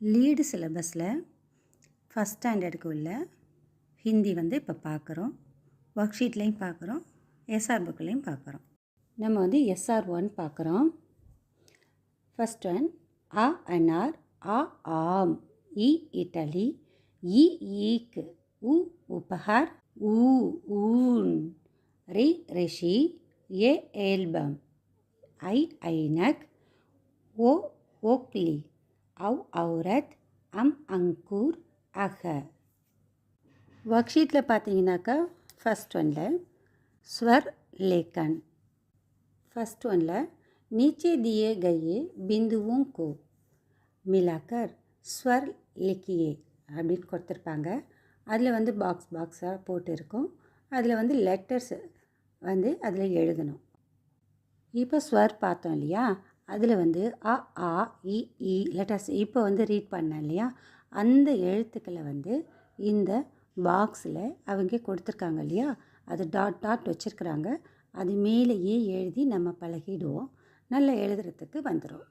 Lead சிலபஸில் first ஸ்டாண்டர்டுக்கு உள்ள ஹிந்தி இப்போ பார்க்குறோம். ஒர்க் ஷீட்லேயும் பார்க்குறோம், எஸ்ஆர் புக்லேயும் பார்க்குறோம். நம்ம SR1 பார்க்குறோம். ஃபஸ்ட் ஒன் அ அனார், ஆ ஆம், இ இட்டலி, இ ஈக், உ உபஹார், ஊ ஊன், ரி ரிஷி, ஏ ஏல்பம், ஐ ஐனக், ஓ ஓக்லி, औ औरत, अंकुर, अख. ஒர்க் ஷீட்டில் பார்த்தீங்கன்னாக்கா ஃபஸ்ட் ஒனில் स्वर लेखन. फर्स्ट ஒனில் नीचे दिए गए बिंदुओं को मिलाकर स्वर लिखिए அப்படின்னு கொடுத்துருப்பாங்க. அதில் பாக்ஸாக போட்டு இருக்கும். அதில் லெட்டர்ஸ் அதில் எழுதணும். இப்போ ஸ்வர் பார்த்தோம் இல்லையா, அதில் அ ஆ இ ஈ லெட்டர்ஸ் இப்போ ரீட் பண்ணேன் இல்லையா, அந்த எழுத்துக்களை இந்த பாக்ஸில் அவங்க கொடுத்துருக்காங்க இல்லையா, அது டாட் டாட் வச்சுருக்குறாங்க. அது மேலேயே எழுதி நம்ம பழகிடுவோம். நல்லா எழுதுறதுக்கு வந்துடும்.